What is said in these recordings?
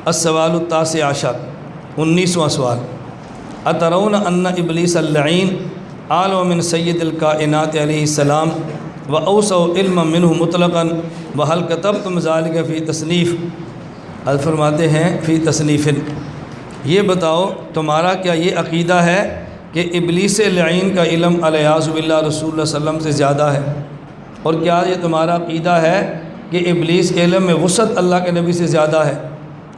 السوال التاسع عشر، 19واں سوال، اترون ان ابلیس اللعین اعلم من سید الکائنات علیہ السلام و اوسع علما منہ مطلقا وهل کتبتم ذلك فی تصنیف؟ حضرت فرماتے ہیں فی تصنیف، یہ بتاؤ تمہارا کیا یہ عقیدہ ہے کہ ابلیس لعین کا علم علیہ باللہ رسول اللہ صلی اللہ علیہ وسلم سے زیادہ ہے؟ اور کیا یہ تمہارا عقیدہ ہے کہ ابلیس کے علم میں وسعت اللہ کے نبی سے زیادہ ہے؟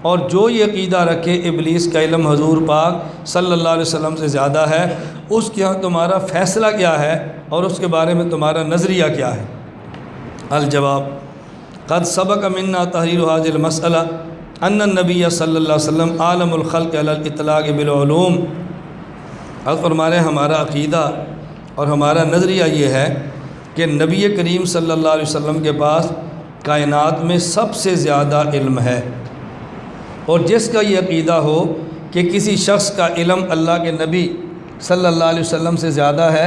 اور جو یہ عقیدہ رکھے ابلیس کا علم حضور پاک صلی اللہ علیہ وسلم سے زیادہ ہے، اس کے ہاں تمہارا فیصلہ کیا ہے اور اس کے بارے میں تمہارا نظریہ کیا ہے؟ الجواب، قد سبق منا تحریر هذه المسألة ان النبی صلی اللہ علیہ وسلم عالم الخلق علی الاطلاق بالعلوم۔ حضرت فرما رہے ہیں ہمارا عقیدہ اور ہمارا نظریہ یہ ہے کہ نبی کریم صلی اللہ علیہ وسلم کے پاس کائنات میں سب سے زیادہ علم ہے، اور جس کا یہ عقیدہ ہو کہ کسی شخص کا علم اللہ کے نبی صلی اللہ علیہ وسلم سے زیادہ ہے،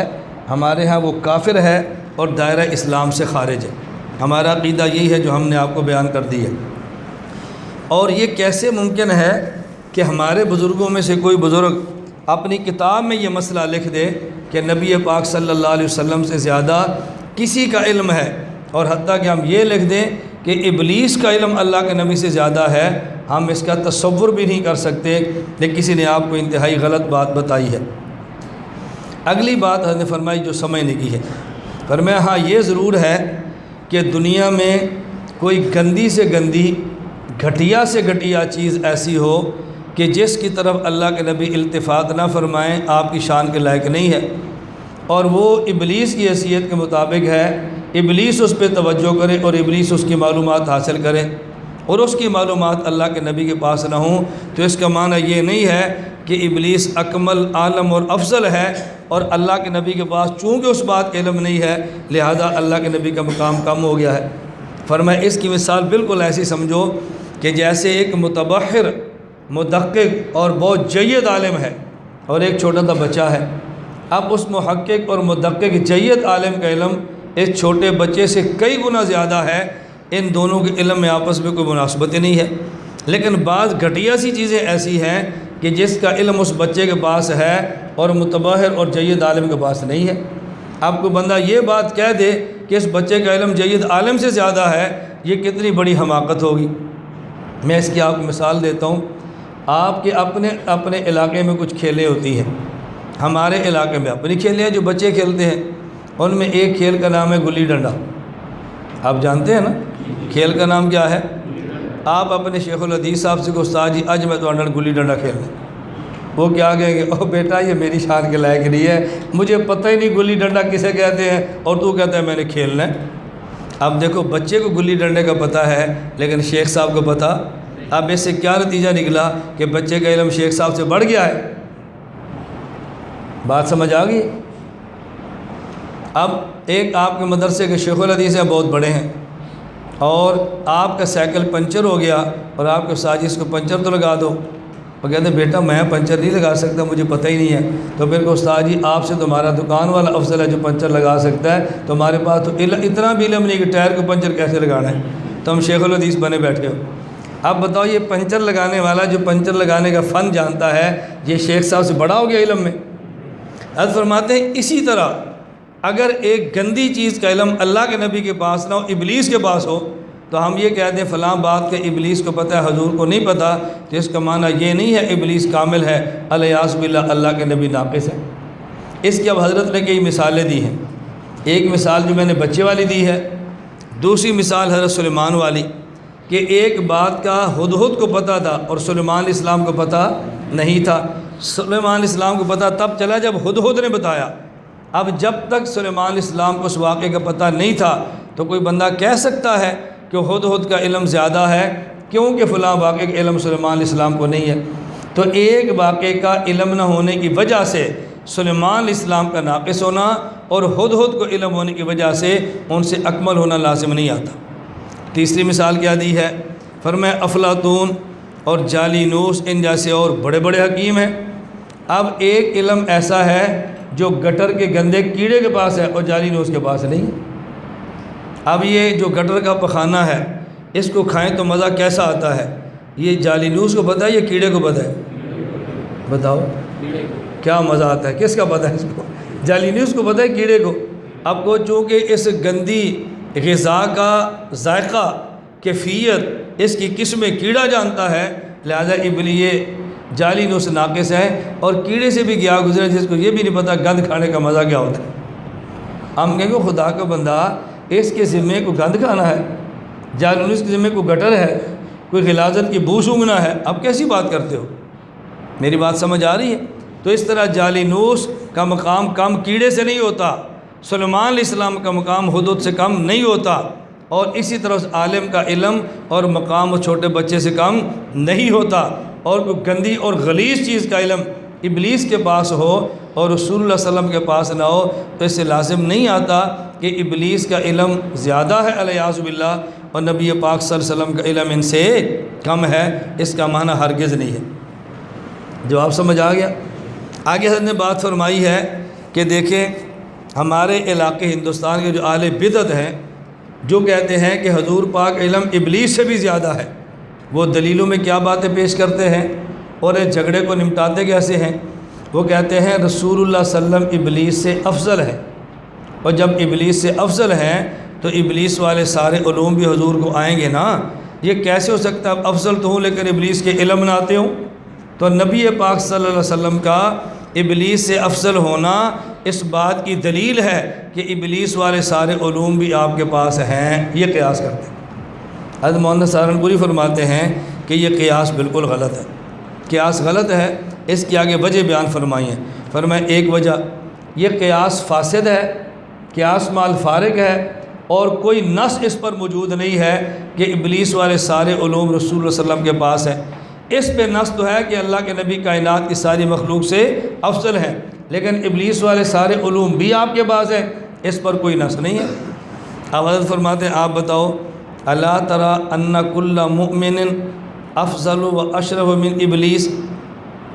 ہمارے ہاں وہ کافر ہے اور دائرہ اسلام سے خارج ہے۔ ہمارا عقیدہ یہی ہے جو ہم نے آپ کو بیان کر دی ہے۔ اور یہ کیسے ممکن ہے کہ ہمارے بزرگوں میں سے کوئی بزرگ اپنی کتاب میں یہ مسئلہ لکھ دے کہ نبی پاک صلی اللہ علیہ وسلم سے زیادہ کسی کا علم ہے، اور حتیٰ کہ ہم یہ لکھ دیں کہ ابلیس کا علم اللہ کے نبی سے زیادہ ہے؟ ہم اس کا تصور بھی نہیں کر سکتے کہ کسی نے آپ کو انتہائی غلط بات بتائی ہے۔ اگلی بات حضرت نے فرمائی جو سمجھنے کی ہے، فرمایا ہاں یہ ضرور ہے کہ دنیا میں کوئی گندی سے گندی، گھٹیا سے گھٹیا چیز ایسی ہو کہ جس کی طرف اللہ کے نبی التفات نہ فرمائیں، آپ کی شان کے لائق نہیں ہے، اور وہ ابلیس کی حیثیت کے مطابق ہے، ابلیس اس پہ توجہ کرے اور ابلیس اس کی معلومات حاصل کرے اور اس کی معلومات اللہ کے نبی کے پاس نہ ہوں، تو اس کا معنی یہ نہیں ہے کہ ابلیس اکمل، عالم اور افضل ہے، اور اللہ کے نبی کے پاس چونکہ اس بات کا علم نہیں ہے لہذا اللہ کے نبی کا مقام کم ہو گیا ہے۔ فرمایا اس کی مثال بالکل ایسی سمجھو کہ جیسے ایک متبحر، مدقق اور بہت جید عالم ہے اور ایک چھوٹا سا بچہ ہے۔ اب اس محقق اور مدقق جید عالم کا علم اس چھوٹے بچے سے کئی گنا زیادہ ہے، ان دونوں کے علم میں آپس میں کوئی مناسبت ہی نہیں ہے، لیکن بعض گھٹیا سی چیزیں ایسی ہیں کہ جس کا علم اس بچے کے پاس ہے اور متبحر اور جید عالم کے پاس نہیں ہے۔ اب کوئی بندہ یہ بات کہہ دے کہ اس بچے کا علم جید عالم سے زیادہ ہے، یہ کتنی بڑی حماقت ہوگی۔ میں اس کی آپ کو مثال دیتا ہوں۔ آپ کے اپنے علاقے میں کچھ کھیلیں ہوتی ہیں، ہمارے علاقے میں اپنی کھیلیں ہیں جو بچے کھیلتے ہیں، ان میں ایک کھیل کا نام ہے گلی ڈنڈا۔ آپ جانتے ہیں نا کھیل کا نام کیا ہے؟ آپ اپنے شیخ الحدیث صاحب سے کہ استاد جی اج میں تو گلی ڈنڈا کھیلنا، وہ کیا کہیں گے؟ او بیٹا یہ میری شان کے لائق نہیں ہے، مجھے پتہ ہی نہیں گلی ڈنڈا کسے کہتے ہیں، اور تو کہتا ہے میں نے کھیلنا ہے۔ اب دیکھو بچے کو گلی ڈنڈے کا پتہ ہے لیکن شیخ صاحب کو پتہ۔ اب اس سے کیا نتیجہ نکلا کہ بچے کا علم شیخ صاحب سے بڑھ گیا ہے۔ بات سمجھ آ گئی؟ اب ایک آپ کے مدرسے کے شیخ الحدیث ہیں، بہت بڑے ہیں، اور آپ کا سائیکل پنچر ہو گیا اور آپ کے استاد جی اس کو پنچر تو لگا دو، وہ کہتے ہیں بیٹا میں پنچر نہیں لگا سکتا، مجھے پتہ ہی نہیں ہے۔ تو پھر کہ استاد جی آپ سے تمہارا دکان والا افضل ہے جو پنچر لگا سکتا ہے، تمہارے پاس تو اتنا بھی علم نہیں کہ ٹائر کو پنچر کیسے لگانا ہے، تو ہم شیخ الحدیث بنے بیٹھے ہو۔ اب بتاؤ یہ پنچر لگانے والا جو پنچر لگانے کا فن جانتا ہے، یہ شیخ صاحب سے بڑا ہو گیا علم میں؟ حضرت فرماتے ہیں اسی طرح اگر ایک گندی چیز کا علم اللہ کے نبی کے پاس نہ ہو، ابلیس کے پاس ہو، تو ہم یہ کہتے ہیں فلاں بات کہ ابلیس کو پتہ ہے حضور کو نہیں پتہ، تو اس کا معنی یہ نہیں ہے ابلیس کامل ہے، الیاذ باللہ اللہ کے نبی ناقص ہے۔ اس کی اب حضرت نے کئی مثالیں دی ہیں۔ ایک مثال جو میں نے بچے والی دی ہے، دوسری مثال حضرت سلیمان والی کہ ایک بات کا ہدہد کو پتہ تھا اور سلیمان علیہ السلام کو پتہ نہیں تھا۔ سلیمان علیہ السلام کو پتہ تب چلا جب ہدہد نے بتایا۔ اب جب تک سلیمان علیہ السلام کو اس واقعے کا پتہ نہیں تھا تو کوئی بندہ کہہ سکتا ہے کہ ہدہد کا علم زیادہ ہے کیونکہ فلاں واقعے کا علم سلیمان علیہ السلام کو نہیں ہے۔ تو ایک واقعے کا علم نہ ہونے کی وجہ سے سلیمان علیہ السلام کا ناقص ہونا اور ہدہد کو علم ہونے کی وجہ سے ان سے اکمل ہونا لازم نہیں آتا۔ تیسری مثال کیا دی ہے؟ فرمایا افلاطون اور جالینوس ان جیسے اور بڑے بڑے حکیم ہیں۔ اب ایک علم ایسا ہے جو گٹر کے گندے کیڑے کے پاس ہے اور جالینوس کے پاس نہیں۔ اب یہ جو گٹر کا پخانہ ہے اس کو کھائیں تو مزہ کیسا آتا ہے، یہ جالینوس کو پتہ ہے یا کیڑے کو پتہ ہے؟ بتاؤ کیا مزہ آتا ہے، کس کا پتہ ہے اس کو؟ جالینوس کو پتہ ہے کیڑے کو؟ اب کو چونکہ اس گندی غذا کا ذائقہ، کیفیت، اس کی قسم کیڑا جانتا ہے، لہذا یہ جالینوس ناقص ہے اور کیڑے سے بھی گیا گزرا جس کو یہ بھی نہیں پتہ گند کھانے کا مزہ کیا ہوتا ہے۔ ہم کہیں گے خدا کا بندہ اس کے ذمے کو گند کھانا ہے، جالینوس کے ذمے کو گٹر ہے، کوئی غلاظت کی بو سونگھنا ہے، اب کیسی بات کرتے ہو؟ میری بات سمجھ آ رہی ہے؟ تو اس طرح جالینوس کا مقام کم کیڑے سے نہیں ہوتا، سلیمان علیہ السلام کا مقام ہدہد سے کم نہیں ہوتا، اور اسی طرح اس عالم کا علم اور مقام اس چھوٹے بچے سے کم نہیں ہوتا، اور کوئی گندی اور غلیظ چیز کا علم ابلیس کے پاس ہو اور رسول اللہ صلی اللہ علیہ وسلم کے پاس نہ ہو تو اس سے لازم نہیں آتا کہ ابلیس کا علم زیادہ ہے الیاذ باللہ اور نبی پاک صلی اللہ علیہ وسلم کا علم ان سے کم ہے، اس کا معنی ہرگز نہیں ہے۔ جواب سمجھ آ گیا؟ آگے حضرت نے بات فرمائی ہے کہ دیکھیں ہمارے علاقے ہندوستان کے جو اہل بدعت ہیں، جو کہتے ہیں کہ حضور پاک علم ابلیس سے بھی زیادہ ہے، وہ دلیلوں میں کیا باتیں پیش کرتے ہیں اور اس جھگڑے کو نمٹاتے کیسے ہیں؟ وہ کہتے ہیں رسول اللہ صلی اللہ علیہ وسلم ابلیس سے افضل ہے، اور جب ابلیس سے افضل ہیں تو ابلیس والے سارے علوم بھی حضور کو آئیں گے نا، یہ کیسے ہو سکتا ہے؟ افضل تو ہوں لیکن ابلیس کے علم نہ آتے ہوں۔ تو نبی پاک صلی اللہ علیہ وسلم کا ابلیس سے افضل ہونا اس بات کی دلیل ہے کہ ابلیس والے سارے علوم بھی آپ کے پاس ہیں، یہ قیاس کرتے ہیں۔ حضرت مولانا سہارنپوری فرماتے ہیں کہ یہ قیاس بالکل غلط ہے، قیاس غلط ہے، اس کی آگے وجہ بیان فرمائی ہے۔ فرمایا ایک وجہ یہ قیاس فاسد ہے، قیاس مال فارغ ہے، اور کوئی نص اس پر موجود نہیں ہے کہ ابلیس والے سارے علوم رسول اللہ صلی اللہ علیہ وسلم کے پاس ہیں۔ اس پہ نص تو ہے کہ اللہ کے نبی کائنات کی ساری مخلوق سے افضل ہیں، لیکن ابلیس والے سارے علوم بھی آپ کے پاس ہیں، اس پر کوئی نص نہیں ہے۔ اب حضرت فرماتے ہیں آپ بتاؤ الا تری ان کل مؤمن افضل و اشرف من ابلیس،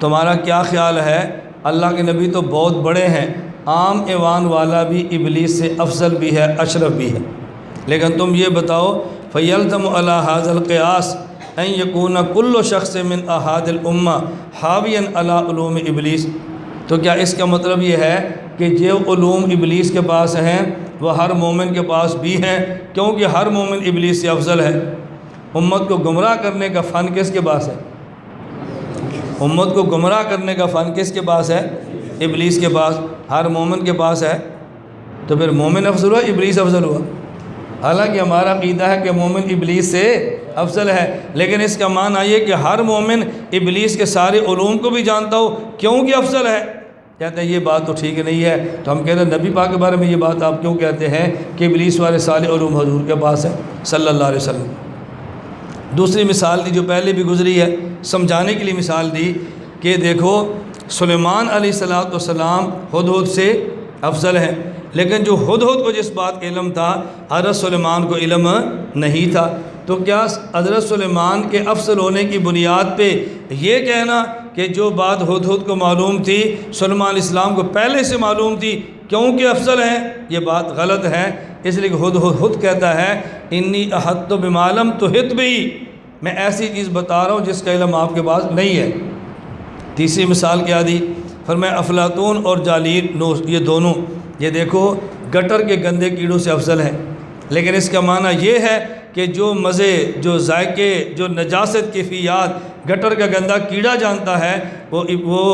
تمہارا کیا خیال ہے؟ اللہ کے نبی تو بہت بڑے ہیں، عام ایوان والا بھی ابلیس سے افضل بھی ہے، اشرف بھی ہے، لیکن تم یہ بتاؤ فیلزم علی ھذا القیاس ان یکون کل شخص من احاد الامہ حاویا علی علوم ابلیس، تو کیا اس کا مطلب یہ ہے کہ جو علوم ابلیس کے پاس ہیں وہ ہر مومن کے پاس بھی ہیں، کیونکہ ہر مومن ابلیس سے افضل ہے؟ امت کو گمراہ کرنے کا فن کس کے پاس ہے؟ امت کو گمراہ کرنے کا فن کس کے پاس ہے؟ ابلیس کے پاس، ہر مومن کے پاس ہے، تو پھر مومن افضل ہوا ابلیس افضل ہوا؟ حالانکہ ہمارا عقیدہ ہے کہ مومن ابلیس سے افضل ہے، لیکن اس کا معنی یہ کہ ہر مومن ابلیس کے سارے علوم کو بھی جانتا ہو کیونکہ افضل ہے۔ کہتے ہیں یہ بات تو ٹھیک نہیں ہے، تو ہم کہتے ہیں نبی پاک کے بارے میں یہ بات آپ کیوں کہتے ہیں کہ ابلیس والے سارے علوم حضور کے پاس ہیں صلی اللہ علیہ وسلم؟ دوسری مثال دی جو پہلے بھی گزری ہے، سمجھانے کے لیے مثال دی کہ دیکھو سلیمان علیہ السلام ہدہد سے افضل ہے، لیکن جو ہدہد کو جس بات کا علم تھا حضرت سلیمان کو علم نہیں تھا، تو کیا حضرت سلیمان کے افضل ہونے کی بنیاد پہ یہ کہنا کہ جو بات ہدہد کو معلوم تھی سلیمان علیہ السلام کو پہلے سے معلوم تھی کیونکہ افضل ہیں، یہ بات غلط ہے۔ اس لیے کہ ہدہد کہتا ہے انی احطت بما لم تحط بہ، میں ایسی چیز بتا رہا ہوں جس کا علم آپ کے پاس نہیں ہے۔ تیسری مثال کیا دی؟ فرمایا افلاطون اور جالینوس یہ دونوں، یہ دیکھو گٹر کے گندے کیڑوں سے افضل ہیں، لیکن اس کا معنی یہ ہے کہ جو مزے، جو ذائقے، جو نجاست کیفیات گٹر کا گندا کیڑا جانتا ہے وہ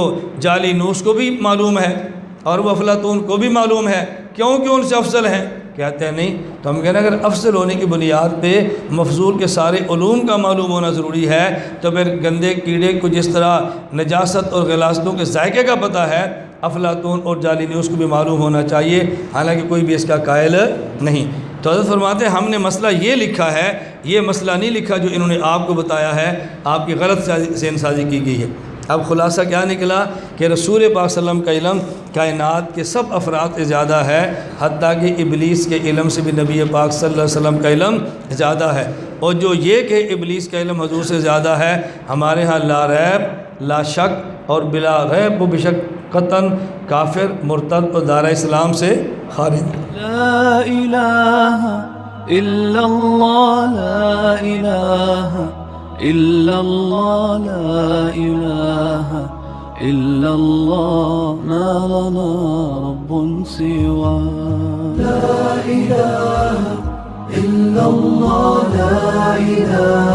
جالینوس کو بھی معلوم ہے اور وہ افلاطون کو بھی معلوم ہے، کیونکہ ان سے افضل ہیں۔ کہتے ہیں نہیں، تو ہم کہتے ہیں اگر افضل ہونے کی بنیاد پہ مفضول کے سارے علوم کا معلوم ہونا ضروری ہے تو پھر گندے کیڑے کو جس طرح نجاست اور غلاظتوں کے ذائقے کا پتہ ہے افلاطون اور جالینوس کو بھی معلوم ہونا چاہیے، حالانکہ کوئی بھی اس کا قائل نہیں۔ تو حضرت فرماتے ہیں ہم نے مسئلہ یہ لکھا ہے، یہ مسئلہ نہیں لکھا جو انہوں نے آپ کو بتایا ہے، آپ کی غلط ذہن سازی کی گئی ہے۔ اب خلاصہ کیا نکلا کہ رسول پاک صلی اللہ علیہ وسلم کا علم کائنات کے سب افراد سے زیادہ ہے، حتیٰ کہ ابلیس کے علم سے بھی نبی پاک صلی اللہ علیہ وسلم کا علم زیادہ ہے، اور جو یہ کہ ابلیس کا علم حضور سے زیادہ ہے ہمارے ہاں لا ریب، لا شک اور بلا ریب و بشک قطعاً کافر، مرتد اور دارہ اسلام سے خارج۔ لا الہ الا اللہ، لا الہ إلا الله لا إله إلا الله ما لنا رب سواه لا إله إلا الله لا إله